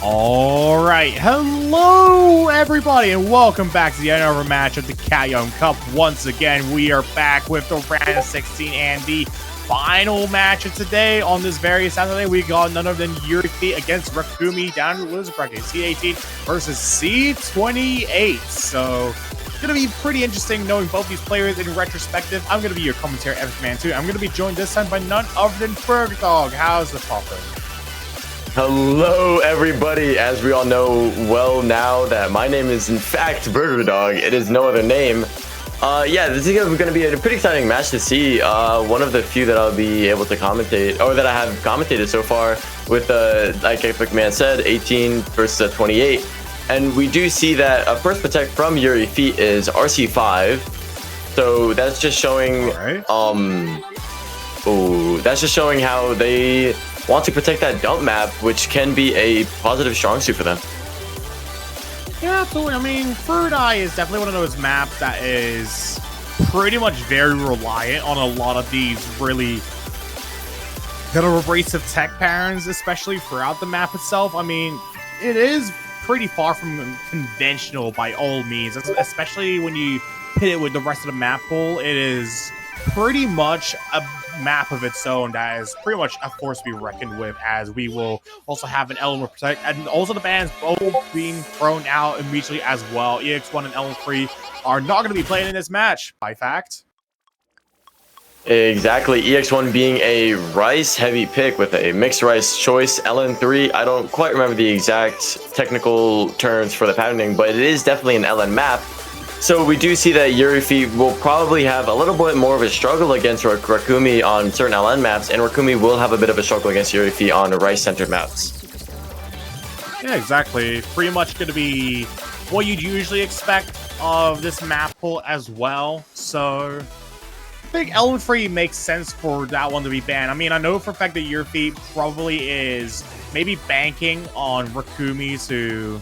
All right. Hello, everybody, and welcome back to the another match of the Cat Young Cup. Once again, we are back with the round of 16 and the final match of today. On this very Saturday, we got none other than Yuri against Rakumi down in the loser bracket. C18 versus C28. So it's going to be pretty interesting knowing both these players in retrospective. I'm going to be your commentary man too. I'm going to be joined this time by none other than Burger Dog. How's the poppin'? Hello, everybody. As we all know well now that my name is in fact Burger Dog. It is no other name. Yeah, this is going to be a pretty exciting match to see. One of the few that I'll be able to commentate, or that I have commentated so far, with like Epic Man said, 18 versus 28. And we do see that first protect from Yuri feet is RC5. So that's just showing that's just showing how they want to protect that dump map, which can be a positive strong suit for them. Yeah, absolutely. I mean, Third Eye is definitely one of those maps that is pretty much very reliant on a lot of these really kind of abrasive tech patterns, especially throughout the map itself. I mean, it is pretty far from conventional by all means, especially when you hit it with the rest of the map pool. It is pretty much a map of its own that is pretty much a force to be reckoned with, as we will also have an element protect, and also the bans both being thrown out immediately as well. EX1 and LN3 are not going to be playing in this match, by fact. Exactly. EX1 being a rice heavy pick with a mixed rice choice. LN3, I don't quite remember the exact technical terms for the patterning, but it is definitely an LN map. So we do see that Yuri feet will probably have a little bit more of a struggle against Rakumi on certain LN maps, and Rakumi will have a bit of a struggle against Yuri feet on rice-centered maps. Yeah, exactly. Pretty much going to be what you'd usually expect of this map pool as well. So I think LN3 makes sense for that one to be banned. I mean, I know for a fact that Yuri feet probably is maybe banking on Rakumi to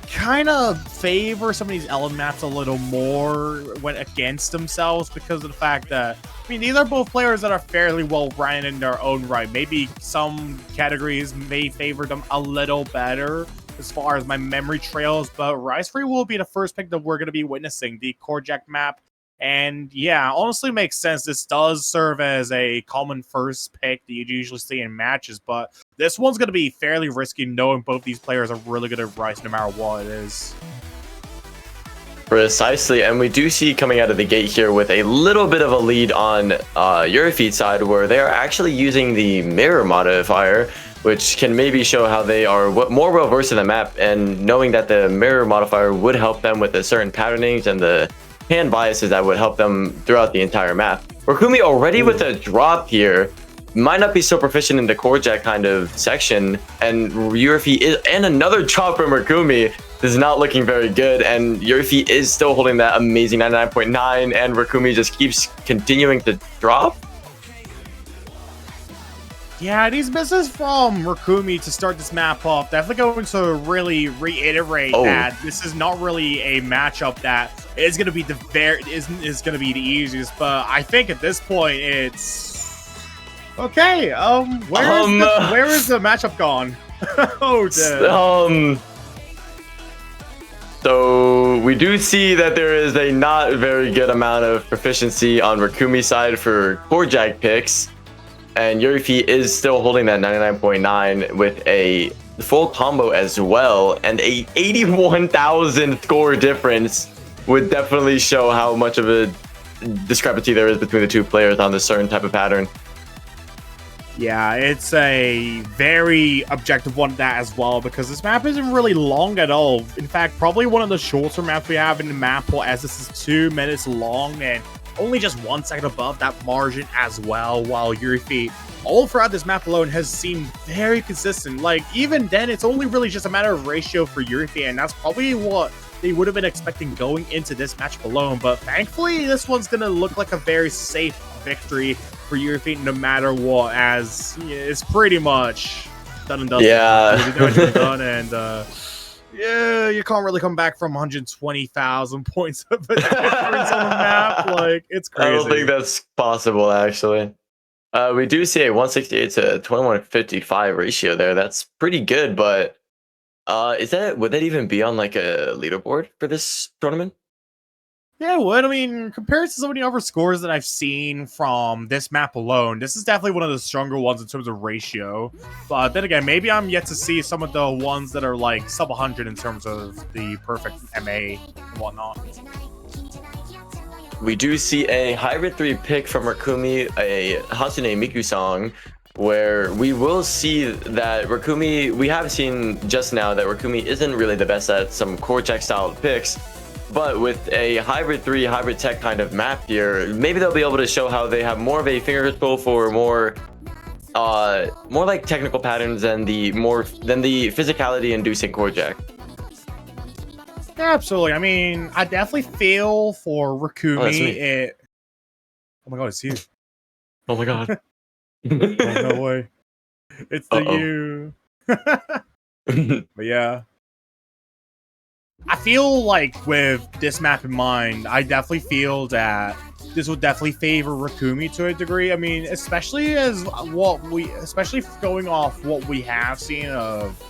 kind of favor some of these LN maps a little more when against themselves, because of the fact that, I mean, these are both players that are fairly well rounded in their own right. Maybe some categories may favor them a little better as far as my memory trails, but Rise Free will be the first pick that we're going to be witnessing, the Korjak map. And yeah, honestly makes sense. This does serve as a common first pick that you'd usually see in matches, but this one's going to be fairly risky knowing both these players are really good at Rice no matter what it is. Precisely, and we do see coming out of the gate here with a little bit of a lead on Eurofeed's side, where they are actually using the mirror modifier, which can maybe show how they are more well versed in the map, and knowing that the mirror modifier would help them with the certain patternings and the hand biases that would help them throughout the entire map. Rakumi already with a drop here might not be so proficient in the Korjak kind of section, and Yurifi is, and another drop from Rakumi. This is not looking very good, and Yurifi is still holding that amazing 99.9, and Rakumi just keeps continuing to drop. Yeah, these misses from Rakumi to start this map off definitely going to really reiterate that this is not really a matchup that is going to be is going to be the easiest. But I think at this point it's okay. Where is the matchup gone? Oh, damn. So we do see that there is a not very good amount of proficiency on Rakumi's side for Korjak picks. And Yurifi is still holding that 99.9 with a full combo as well, and a 81,000 score difference would definitely show how much of a discrepancy there is between the two players on this certain type of pattern. Yeah, it's a very objective one, that as well, because this map isn't really long at all. In fact, probably one of the shorter maps we have in the map pool, as this is 2 minutes long and only just 1 second above that margin as well, while Yurifi all throughout this map alone has seemed very consistent. Like, even then, it's only really just a matter of ratio for Yurifi, and that's probably what they would have been expecting going into this match alone. But thankfully, this one's going to look like a very safe victory for Yurifi no matter what, as it's pretty much done and done. Yeah. Done, and yeah, you can't really come back from 120,000 points of a difference on the map. Like, it's crazy. I don't think that's possible, actually. We do see a 168 to 2155 ratio there. That's pretty good, but would that even be on like a leaderboard for this tournament? Yeah, it would. I mean, compared to so many other scores that I've seen from this map alone, this is definitely one of the stronger ones in terms of ratio. But then again, maybe I'm yet to see some of the ones that are like sub 100 in terms of the perfect MA and whatnot. We do see a hybrid 3 pick from Rakumi, a Hatsune Miku song, where we will see that Rakumi, we have seen just now that Rakumi isn't really the best at some core check style picks. But with a hybrid 3, hybrid tech kind of map here, maybe they'll be able to show how they have more of a finger control for more like technical patterns than the physicality inducing core jack. Yeah, absolutely. I mean, I definitely feel for Rakumi. Oh my god, it's you. Oh my god. Oh, no way. It's you. But yeah. I feel like with this map in mind, I definitely feel that this would definitely favor Rakumi to a degree. I mean, especially going off what we have seen of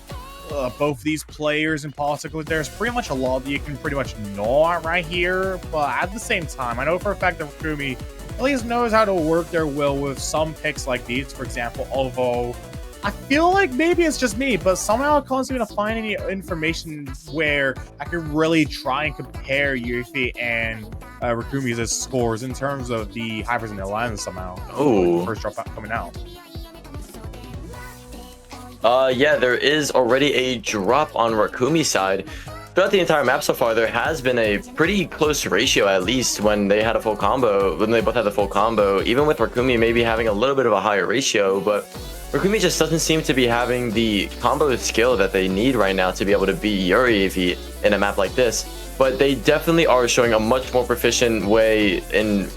both these players in particular. There's pretty much a lot that you can pretty much gnaw at right here, but at the same time, I know for a fact that Rakumi at least knows how to work their will with some picks like these, for example, although I feel like maybe it's just me, but somehow I can't seem to find any information where I can really try and compare Yuffie and Rakumi's scores in terms of the hybrids and the lines somehow. Oh, first drop coming out. Yeah, there is already a drop on Rakumi's side. Throughout the entire map so far, there has been a pretty close ratio, at least when they had a full combo, when they both had the full combo, even with Rakumi maybe having a little bit of a higher ratio, but Rakumi just doesn't seem to be having the combo skill that they need right now to be able to beat Yuri in a map like this. But they definitely are showing a much more proficient way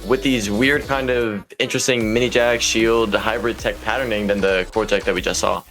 with these weird kind of interesting mini jack shield hybrid tech patterning than the core tech that we just saw.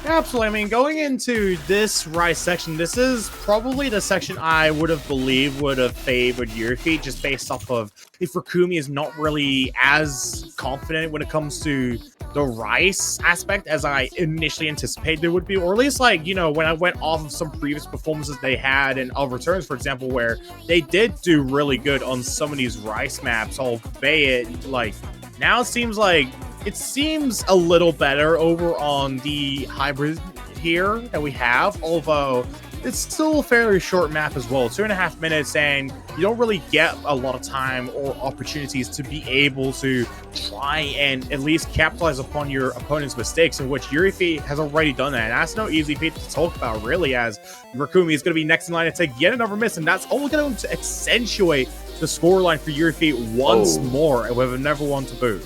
Absolutely. I mean, going into this Rise section, this is probably the section I would have believed would have favored Yuffie, just based off of if Rakumi is not really as confident when it comes to the Rice aspect as I initially anticipated it would be, or at least, like, you know, when I went off of some previous performances they had in Of Returns, for example, where they did do really good on some of these Rice maps, albeit, like, now it seems a little better over on the hybrid here that we have, although it's still a fairly short map as well, 2.5 minutes, and you don't really get a lot of time or opportunities to be able to try and at least capitalize upon your opponent's mistakes, in which Yuffie has already done that, and that's no easy feat to talk about, really, as Rakumi is going to be next in line to take yet another miss, and that's only going to accentuate the scoreline for Yuffie once more with another one to boot.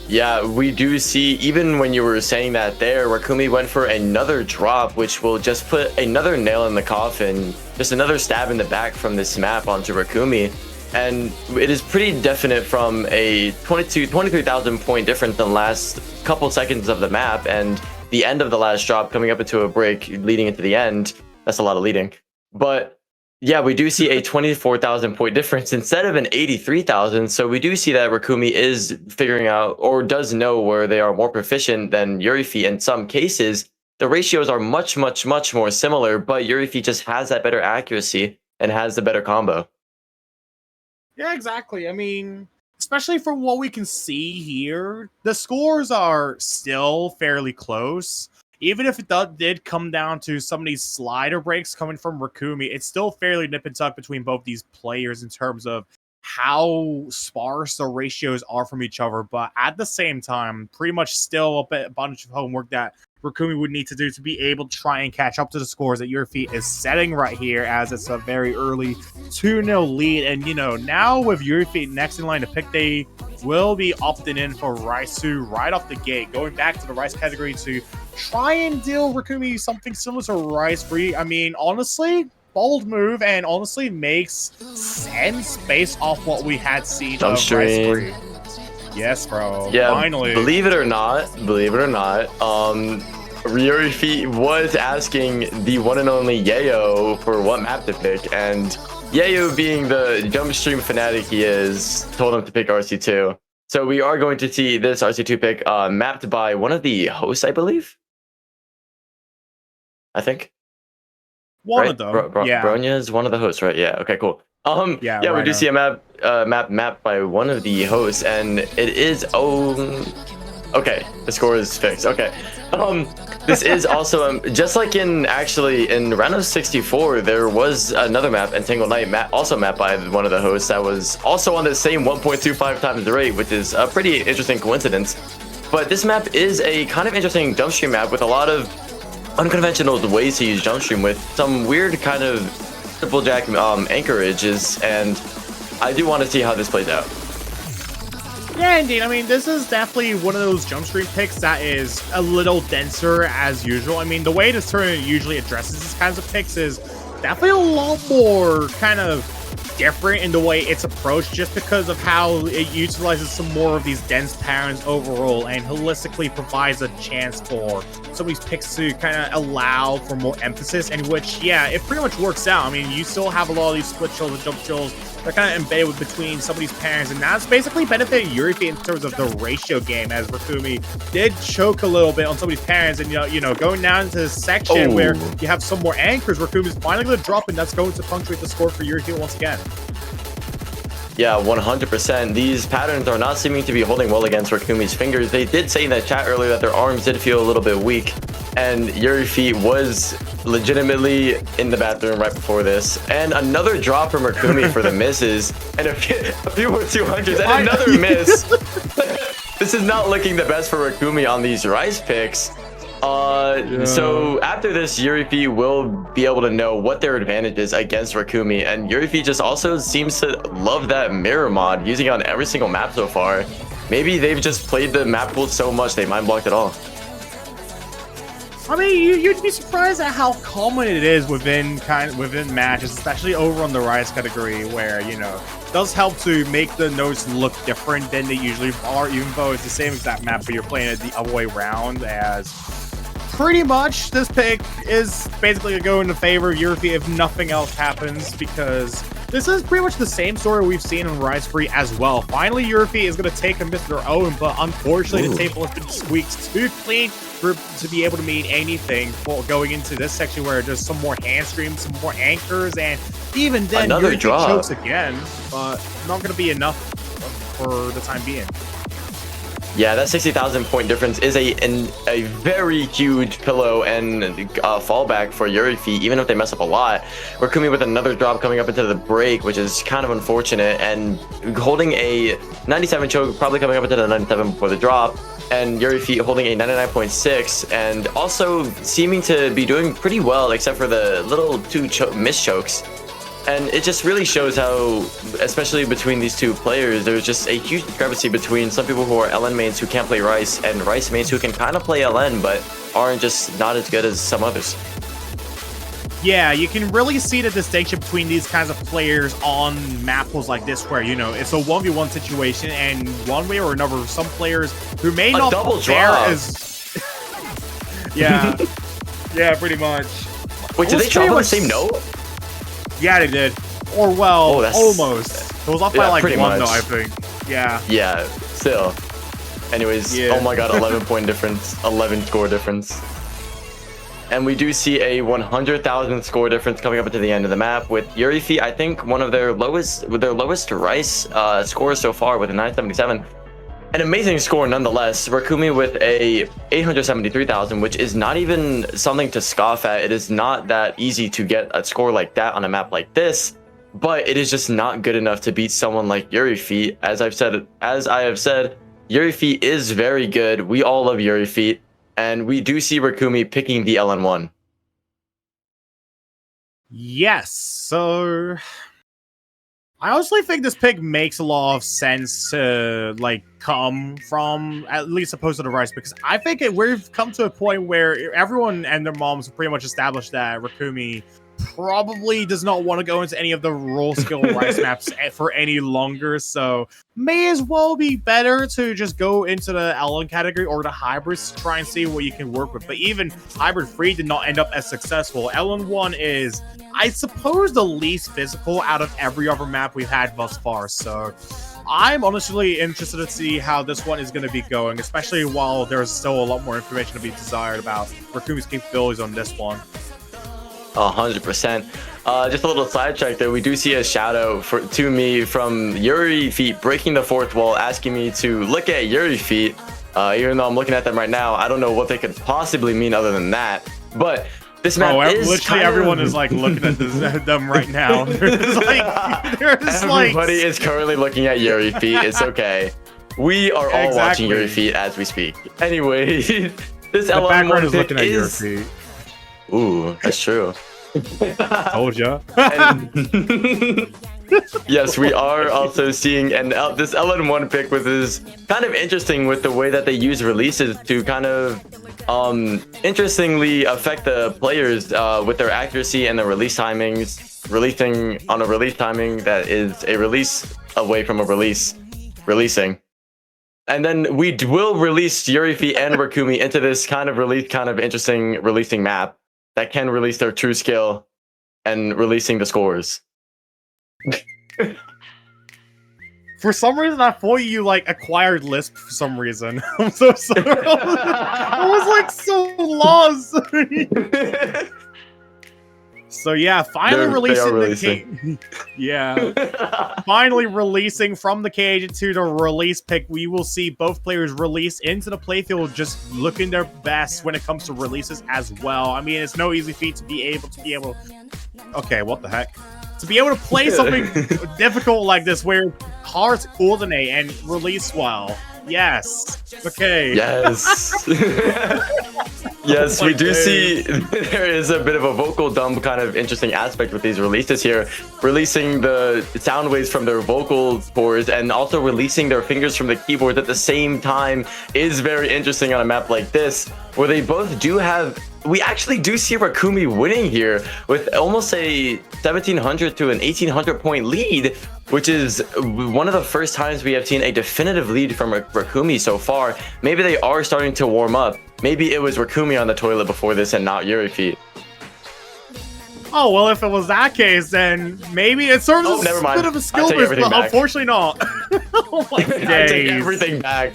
Yeah, we do see, even when you were saying that there, Rakumi went for another drop, which will just put another nail in the coffin, just another stab in the back from this map onto Rakumi. And it is pretty definite from a 23,000 point difference in the last couple seconds of the map, and the end of the last drop coming up into a break leading into the end. That's a lot of leading. But yeah, we do see a 24,000 point difference instead of an 83,000. So we do see that Rakumi is figuring out, or does know, where they are more proficient than Yuffie in some cases. The ratios are much, much, much more similar, but Yuffie just has that better accuracy and has the better combo. Yeah, exactly. I mean, especially from what we can see here, the scores are still fairly close. Even if it did come down to some of these slider breaks coming from Rakumi, it's still fairly nip and tuck between both these players in terms of how sparse the ratios are from each other. But at the same time, pretty much still a bunch of homework that Rakumi would need to do to be able to try and catch up to the scores that Yuffie is setting right here, as it's a very early 2-0 lead. And, you know, now with Yuffie next in line to pick, they will be opting in for Raisu right off the gate, going back to the Rice category to try and deal Rakumi something similar to Rice Free. I mean, honestly, bold move, and honestly makes sense based off what we had seen Jump of Rice stream. Free. Yes, bro. Yeah, finally. Believe it or not, Yuffie was asking the one and only Yayo for what map to pick, and Yayo, being the jump stream fanatic he is, told him to pick RC2. So we are going to see this RC2 pick mapped by one of the hosts, I believe. I think. One Right? of them. Yeah. Bronya is one of the hosts, right? Yeah. Okay, cool. Yeah, we right do on. see a map mapped by one of the hosts, and it is okay, the score is fixed. Okay. This is also just like in round of 64, there was another map, Entangled Night, also mapped by one of the hosts that was also on the same 1.25 times the rate, which is a pretty interesting coincidence. But this map is a kind of interesting jump stream map with a lot of unconventional ways to use jump stream, with some weird kind of triple jack anchorages, and I do want to see how this plays out. Yeah, indeed. I mean, this is definitely one of those jump stream picks that is a little denser as usual. I mean, the way this tournament usually addresses these kinds of picks is definitely a lot more kind of different in the way it's approached, just because of how it utilizes some more of these dense patterns overall and holistically provides a chance for some of these picks to kind of allow for more emphasis, in which, yeah, it pretty much works out. I mean, you still have a lot of these split chills and jump chills. They're kind of embedded between some of these patterns, and that's basically benefiting yuri in terms of the ratio game, as Rakumi did choke a little bit on some of these patterns, and you know, going down into this section where you have some more anchors, Rakumi's finally going to drop, and that's going to punctuate the score for yuri once again. Yeah, 100%. These patterns are not seeming to be holding well against Rakumi's fingers. They did say in the chat earlier that their arms did feel a little bit weak, and yuri was legitimately in the bathroom right before this. And another drop from Rakumi for the misses, and a few more 200s, and another miss. This is not looking the best for Rakumi on these Rice picks. So after this, yuri will be able to know what their advantage is against Rakumi, and yuri just also seems to love that mirror mod, using it on every single map so far. Maybe they've just played the map pool so much they mind blocked it all. I mean, you'd be surprised at how common it is within matches, especially over on the Rise category, where, you know, it does help to make the notes look different than they usually are, even though it's the same exact map, but you're playing it the other way around. As pretty much this pick is basically going to go in the favor of yuri if nothing else happens, because this is pretty much the same story we've seen in Rise Free as well. Finally, yuri is going to take a miss of their own, but unfortunately the table has been squeaked too clean to be able to mean anything for going into this section, where there's some more hand streams, some more anchors, and even then another drop chokes again, but not going to be enough for the time being. Yeah, that 60,000 point difference is a very huge pillow and fallback for yuri, even if they mess up a lot. Rakumi with another drop coming up into the break, which is kind of unfortunate, and holding a 97 choke, probably coming up into the 97 before the drop, and yuri holding a 99.6, and also seeming to be doing pretty well, except for the little two miss chokes. And it just really shows how, especially between these two players, there's just a huge discrepancy between some people who are LN mains who can't play Rice, and Rice mains who can kind of play LN but aren't just not as good as some others. Yeah, you can really see the distinction between these kinds of players on map pools like this, where, you know, it's a 1v1 situation, and one way or another, some players who may not fare as... yeah, yeah, pretty much. Wait, did they drop on the same note? Yeah, they did. Or, well, almost. It was off by like one, though, I think. Yeah. Yeah, still. Anyways, oh my god, 11 point difference, 11 score difference. And we do see a 100,000 score difference coming up into the end of the map, with yuri, I think, one of their lowest Rice scores so far, with a 977. An amazing score nonetheless. Rakumi with a 873,000, which is not even something to scoff at. It is not that easy to get a score like that on a map like this, but it is just not good enough to beat someone like yuri. As I have said, yuri is very good. We all love yuri, and we do see Rakumi picking the LN1. Yes, so I honestly think this pick makes a lot of sense to, like, come from, at least opposed to the Rice, because I think we've come to a point where everyone and their moms have pretty much established that Rakumi probably does not want to go into any of the role skill Rice maps for any longer, so may as well be better to just go into the LN category or the hybrids to try and see what you can work with. But even hybrid free did not end up as successful. LN1 is, I suppose, the least physical out of every other map we've had thus far, so I'm honestly interested to see how this one is going to be going, especially while there's still a lot more information to be desired about Rakumi's capabilities on this one. 100%. Just a little sidetrack there. We do see a shout out to me from Yuri Feet breaking the fourth wall, asking me to look at Yuri Feet. Even though I'm looking at them right now, I don't know what they could possibly mean other than that. But this map is literally everyone is like looking at them right now. Everybody is currently looking at Yuri Feet. It's okay. We are all watching Yuri Feet as we speak. Anyway, this the background is looking at Yuri Feet. Ooh, that's true. Told ya. Yes, we are also seeing this LN1 pick is kind of interesting with the way that they use releases to kind of interestingly affect the players with their accuracy and the release timings, releasing on a release timing that is a release away from a releasing. And then we will release Yurifi and Rakumi into this kind of interesting releasing map that can release their true skill and releasing the scores. For some reason, I thought you like acquired Lisp for some reason. I'm so sorry. I was like so lost. So yeah, finally releasing. Yeah, finally releasing from the cage to the release pick. We will see both players release into the playfield, just looking their best when it comes to releases as well. I mean, it's no easy feat to be able. Okay, what the heck? To be able to play something difficult like this, where it's hard to coordinate and release well. Yes. Okay. Yes. Yes, we do see there is a bit of a vocal dump kind of interesting aspect with these releases here. Releasing the sound waves from their vocal cords and also releasing their fingers from the keyboard at the same time is very interesting on a map like this, where they both do have... We actually do see Rakumi winning here with almost a 1,700 to an 1,800 point lead, which is one of the first times we have seen a definitive lead from Rakumi so far. Maybe they are starting to warm up. Maybe it was Rakumi on the toilet before this and not Yuri Feet. Oh, well, if it was that case, then maybe it serves as a bit of a skill boost, but unfortunately not. Oh my days. I take everything back.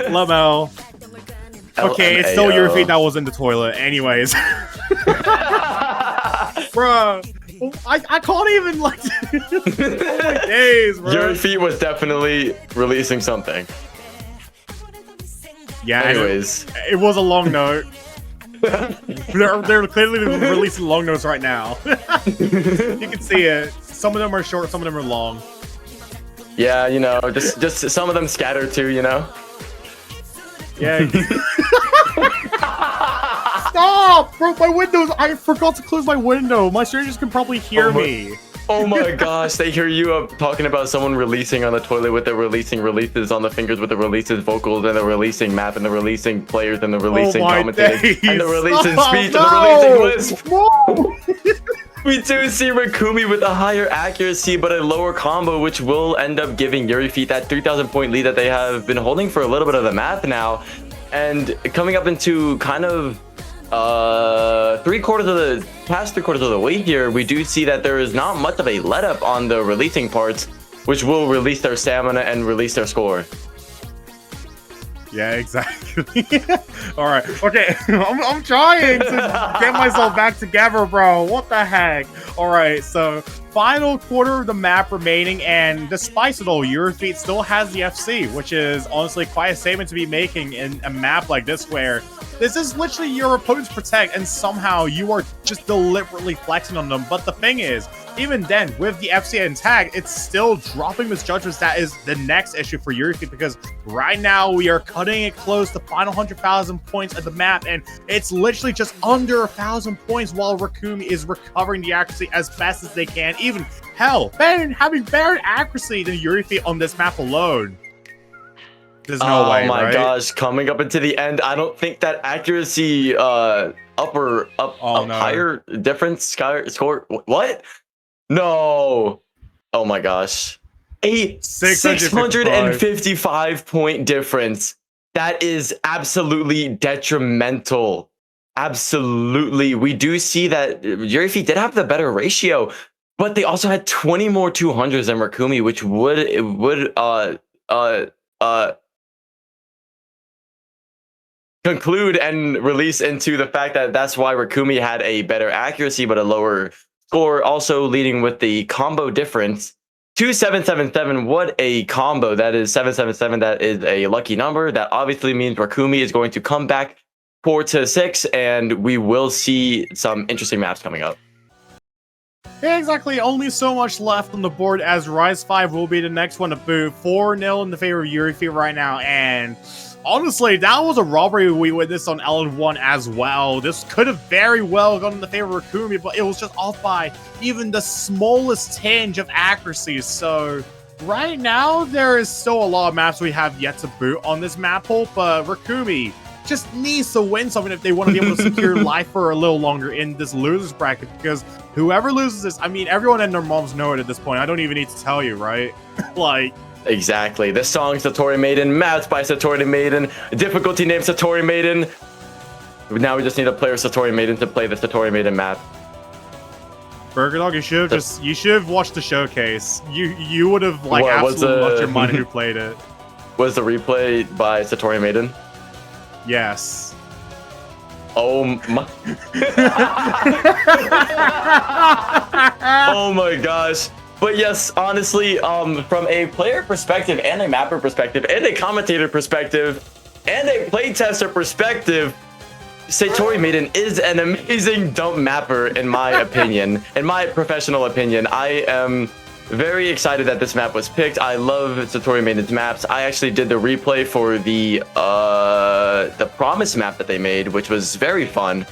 Lamel. Okay, it's still Yuri Feet that was in the toilet. Anyways. Bruh. I can't even, like... Oh my days, bro. Yuri Feet was definitely releasing something. Yeah, anyways. It was a long note. They're clearly releasing long notes right now. You can see it. Some of them are short, some of them are long. Yeah, you know, just some of them scatter too, you know? Yeah. Stop! Broke my windows! I forgot to close my window. My strangers can probably hear me. Oh my gosh, they hear you up talking about someone releasing on the toilet with the releasing releases on the fingers with the releases vocals and the releasing map and the releasing players and the releasing commentators and the releasing speech and the releasing lisp. No. We do see Rakumi with a higher accuracy but a lower combo, which will end up giving Yuri Feet that 3,000 point lead that they have been holding for a little bit of the map now. And coming up into kind of past three quarters of the way here, we do see that there is not much of a let up on the releasing parts, which will release their stamina and release their score. Yeah, exactly. All right. Okay. I'm trying to get myself back together, bro. What the heck? All right. So final quarter of the map remaining, and despite it all, Yuri Feet still has the FC, which is honestly quite a statement to be making in a map like this, where this is literally your opponent's protect, and somehow you are just deliberately flexing on them. But the thing is, even then, with the FC intact, it's still dropping misjudgments. That is the next issue for Yuri Feet, because right now we are cutting it close to final 100,000 points of the map, and it's literally just under 1,000 points while Rakumi is recovering the accuracy as best as they can. Even, hell, having better accuracy than Yuri Feet on this map alone. There's no way, oh my right? gosh, coming up into the end, I don't think that accuracy higher difference score. What? No. Oh my gosh. A 655 point difference. That is absolutely detrimental. Absolutely. We do see that Yuri Feet did have the better ratio, but they also had 20 more 200s than Rakumi, which would conclude and release into the fact that that's why Rakumi had a better accuracy but a lower score, also leading with the combo difference to 777. What a combo that is. 777, that is a lucky number. That obviously means Rakumi is going to come back 4-6, and we will see some interesting maps coming up. Yeah, exactly. Only so much left on the board, as Rise 5 will be the next one to boot. 4-0 in the favor of Yuri right now, and honestly, that was a robbery we witnessed on LN1 as well. This could have very well gone in the favor of Rakumi, but it was just off by even the smallest tinge of accuracy. So right now, there is still a lot of maps we have yet to boot on this map pool, but Rakumi just needs to win something if they want to be able to secure life for a little longer in this losers bracket, because whoever loses this, I mean, everyone and their moms know it at this point. I don't even need to tell you, right? Like, exactly. This song, Satori Maiden, maps by Satori Maiden, difficulty name Satori Maiden. Now we just need a player Satori Maiden to play the Satori Maiden map. Burger Dog, you should have watched the showcase. You would have like absolutely lost your mind who played it. Was the replay by Satori Maiden? Yes. Oh my. Oh my gosh. But yes, honestly, from a player perspective and a mapper perspective and a commentator perspective and a playtester perspective, Satori Maiden is an amazing dump mapper in my opinion, in my professional opinion. I am very excited that this map was picked. I love Satori Maiden's maps. I actually did the replay for the Promise map that they made, which was very fun.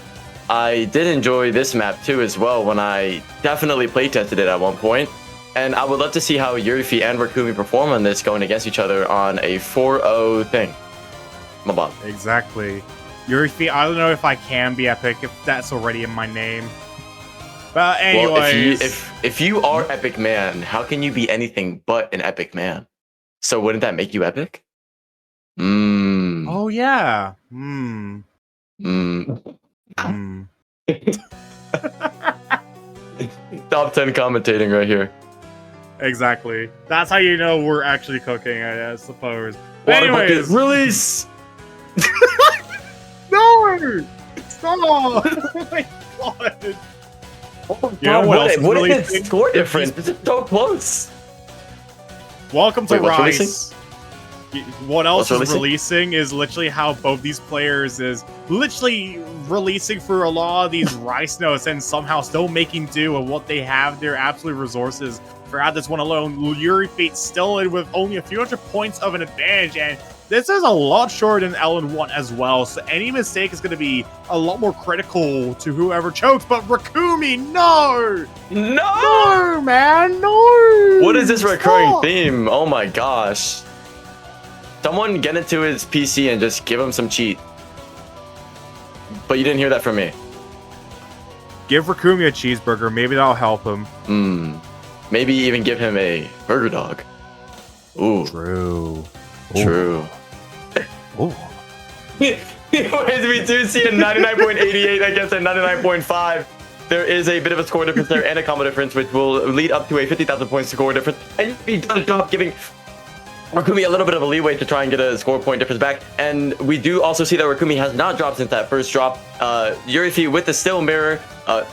I did enjoy this map too as well when I definitely playtested it at one point. And I would love to see how Yuri and Rakumi perform on this going against each other on a 4-0 thing. Mabon. Exactly. Yuri, I don't know if I can be epic, if that's already in my name. But anyways, well, if you are Epic Man, how can you be anything but an Epic Man? So wouldn't that make you epic? Oh yeah. Top 10 commentating right here. Exactly. That's how you know we're actually cooking, I suppose. Water anyways, bucket, release. No! Stop! Oh my god! You know what is the score difference? This is so close. Welcome to Rise. What else is releasing? Releasing is literally how both these players is literally releasing for a lot of these Rice notes and somehow still making do with what they have, their absolute resources throughout this one alone. Yuri Feet still in with only a few hundred points of an advantage, and this is a lot shorter than LN1 as well, so any mistake is going to be a lot more critical to whoever chokes. But Rakumi, no! No, man, no! What is this recurring theme? Oh my gosh. Someone get into his PC and just give him some cheat. But you didn't hear that from me. Give Rakumi a cheeseburger, maybe that'll help him. Maybe even give him a burger dog. Ooh. True. True. Ooh. We do see a 99.88 against a 99.5. There is a bit of a score difference there and a combo difference, which will lead up to a 50,000 point score difference. And he does a job giving Rakumi a little bit of a leeway to try and get a score point difference back. And we do also see that Rakumi has not dropped since that first drop. Yuri with the still mirror.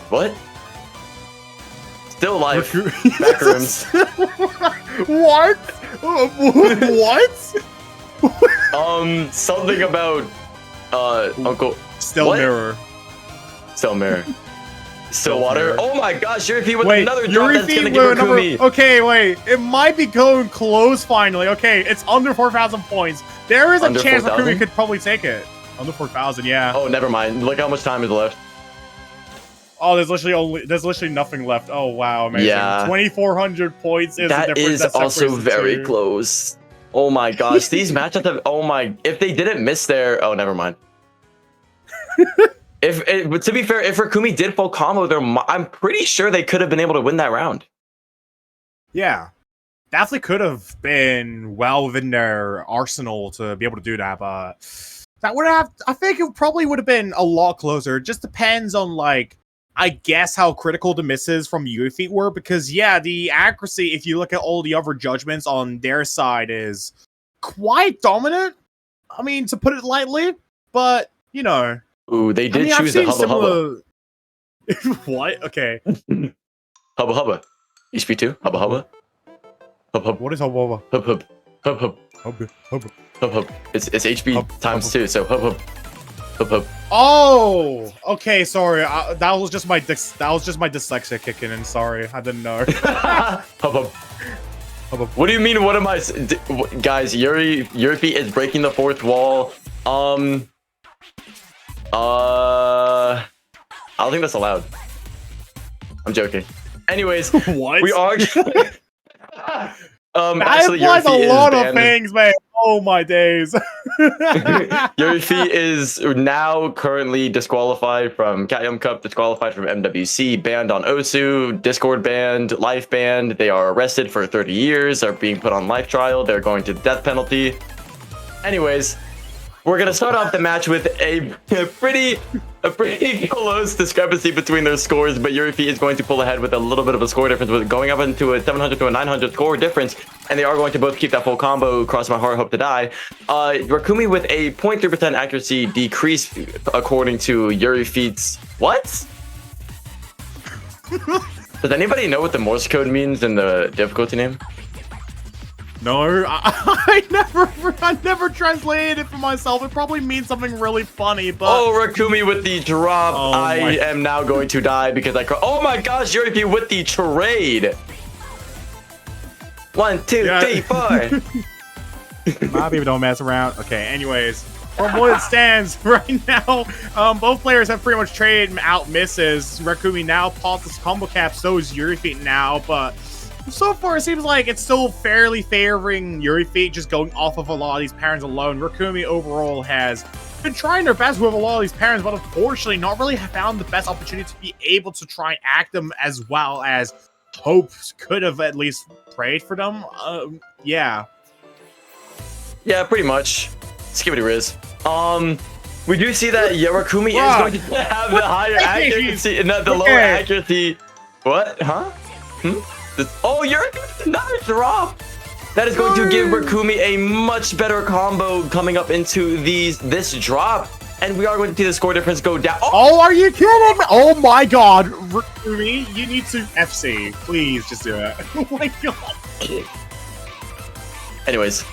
What? Still life. Back rooms. What? What? Something about Uncle Still mirror. Still mirror. Still water. Mirror. Oh my gosh, Yuri with another drop that's gonna give Rakumi. Okay, wait. It might be going close finally. Okay, it's under 4,000 points. There is a chance Rakumi could probably take it. Under 4,000, yeah. Oh, never mind. Look how much time is left. Oh, there's literally nothing left. Oh wow, amazing. Yeah. 2,400 points is that the difference. Is also very close. Oh my gosh, these matchups have. Oh my! If they didn't miss their. Oh, never mind. But to be fair, if Rakumi did full combo there, I'm pretty sure they could have been able to win that round. Yeah, definitely could have been well within their arsenal to be able to do that, but that would have. I think it probably would have been a lot closer. It just depends on like I guess, how critical the misses from Yuri feet were, because yeah, the accuracy, if you look at all the other judgments on their side, is quite dominant. I mean, to put it lightly, but you know. Ooh, they did I've choose the seen Hubba Hubba. What? Okay. Hubba Hubba. HP2. Hubba Hubba. Hub Hub. What is Hubba Hubba? Hub Hub. Hub Hub. Hubba Hubba. Hub Hub. It's HP times 2, so Hub Hub. Hub Hub. Oh, okay. Sorry, that was just my dyslexia kicking in. Sorry, I didn't know. Hub Hub. What do you mean? What am I, guys? Yuri feet is breaking the fourth wall. I don't think that's allowed. I'm joking. Anyways, what? We are. That actually, implies a lot of banned. things, man. Oh my days. Yuri feet is now currently disqualified from Katyum Cup, disqualified from MWC, banned on Osu, Discord banned, life banned. They are arrested for 30 years, are being put on life trial. They're going to death penalty. Anyways, we're gonna start off the match with a pretty close discrepancy between their scores, but Yuri feet is going to pull ahead with a little bit of a score difference, with going up into a 700 to a 900 score difference, and they are going to both keep that full combo. Cross my heart, hope to die. Rakumi with a 0.3% accuracy decrease, according to Yuri feet's. What? Does anybody know what the Morse code means in the difficulty name? No, I never translated it for myself. It probably means something really funny, but... Oh, Rakumi with the drop. Oh, I am now going to die because I... Oh my gosh, Yuri feet with the trade. 1, 2, 3, 4. My people don't mess around. Okay, anyways. From what it stands right now, both players have pretty much traded out misses. Rakumi now paused this combo cap, so is Yuri feet now, but... So far, it seems like it's still fairly favoring Yuri feet, just going off of a lot of these patterns alone. Rakumi overall has been trying their best with a lot of these patterns, but unfortunately not really found the best opportunity to be able to try and act them as well as hopes could have at least prayed for them. Yeah. Yeah, pretty much. Skibbity Riz. We do see that Rakumi is going to have the higher accuracy, not the lower accuracy. What? Huh? Oh, you're another drop. That is going to give Rakumi a much better combo coming up into this drop, and we are going to see the score difference go down. Oh, are you kidding me? Oh my God, Rakumi, you need to FC. Please, just do it. Oh my God. Anyways,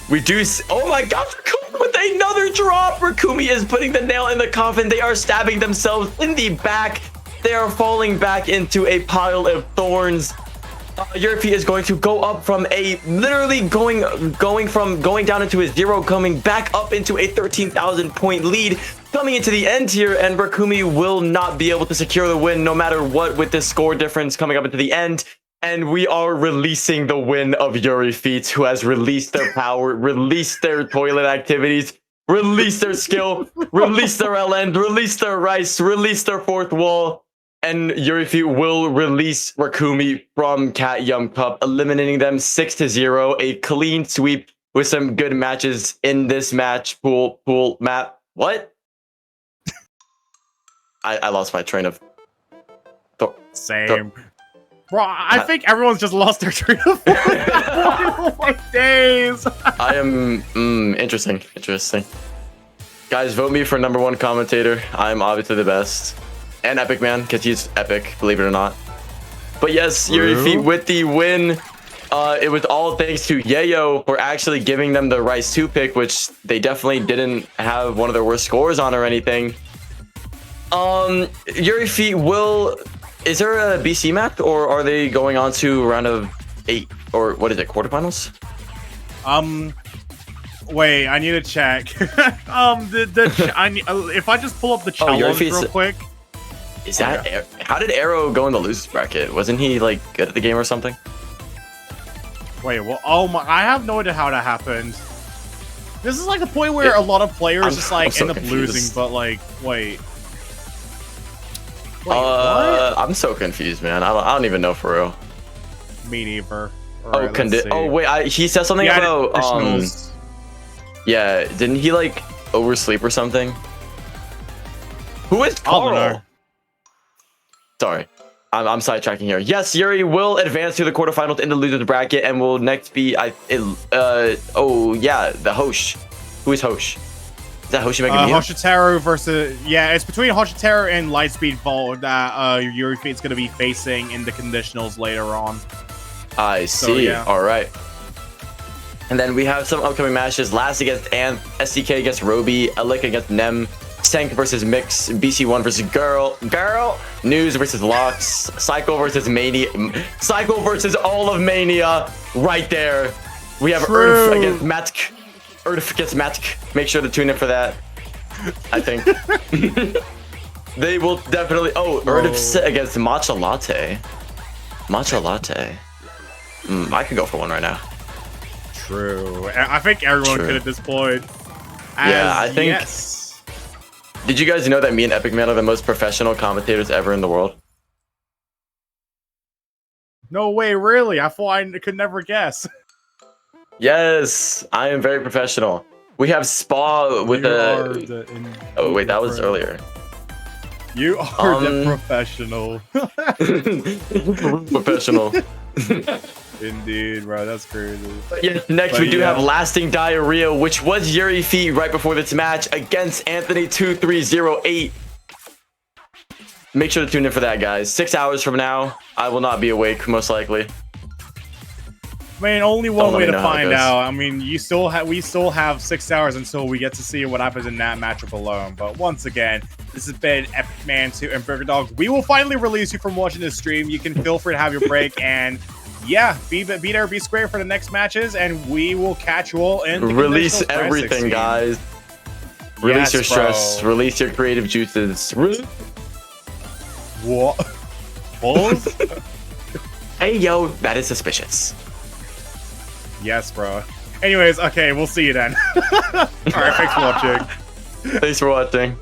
we do. Oh my God, Rakumi with another drop. Rakumi is putting the nail in the coffin. They are stabbing themselves in the back. They are falling back into a pile of thorns. Yuri feet is going to go up from a literally going down into a 0, coming back up into a 13,000 point lead, coming into the end here, and Rakumi will not be able to secure the win no matter what with this score difference coming up into the end. And we are releasing the win of Yuri feet, who has released their power, released their toilet activities, released their skill, released their LN, released their rice, released their fourth wall. And Yuri feet will release Rakumi from Katyum Cup, eliminating them 6-0. A clean sweep with some good matches in this match. Pool map. What? I lost my train of thought. Same. Bro, I think everyone's just lost their train of thought. Oh my days. I am interesting. Guys, vote me for #1 commentator. I'm obviously the best. And Epic Man, because he's epic, believe it or not. But yes, Yuri feet with the win. It was all thanks to Yayo for actually giving them the Rice 2 pick, which they definitely didn't have one of their worst scores on or anything. Yuri feet will... Is there a BC map, or are they going on to round of 8? Or what is it, quarterfinals? Wait, I need to check. If I just pull up the challenge real quick. Is that how did Arrow go in the losers bracket? Wasn't he like good at the game or something? Wait, well, oh my! I have no idea how that happened. This is like the point where a lot of players just like end up losing, but like, wait, what? I'm so confused, man. I don't even know for real. Me neither. Oh wait, he said something about yeah, didn't he like oversleep or something? Who is Carl? Sorry. I'm sidetracking here. Yes, Yuri will advance to the quarterfinals in the loser's bracket and will next be oh yeah, the Hosh. Who is Hosh? Is that Hoshi Megami? Hoshiteru versus it's between Hoshiteru and Lightspeed Vault that Yuri Feet's gonna be facing in the conditionals later on. I see. So, yeah. All right. And then we have some upcoming matches. Last against Anth, SDK against Roby, Elik against Nem, Senk versus Mix, BC1 versus Girl, News versus Lox, Cycle versus Mania, Cycle versus all of Mania, right there. We have Earth against Matk, Earth against Matk. Make sure to tune in for that. I think they will definitely. Oh, Earth against Matcha Latte. Matcha Latte. I could go for one right now. True. I think everyone could at this point. Yeah, I think. Yes. Did you guys know that me and Epic Man are the most professional commentators ever in the world? No way, really? I thought I could never guess. Yes, I am very professional. We have Spa with Oh wait, that was earlier. You are the professional. Professional. Indeed, bro, that's crazy. Yeah, next we do have Lasting Diarrhea, which was Yuri Feet right before this match against Anthony2308. Make sure to tune in for that, guys. 6 hours from now, I will not be awake, most likely. I mean, only one way to find out. I mean, we still have 6 hours until we get to see what happens in that matchup alone. But once again, this has been Epic Man 2 and Burger Dog. We will finally release you from watching this stream. You can feel free to have your break and yeah, be there, be square for the next matches, and we will catch you all in the release everything, guys. Release your stress, release your creative juices. What? Balls? Hey, yo, that is suspicious. Yes, bro. Anyways, okay, we'll see you then. All right, thanks for watching. Thanks for watching.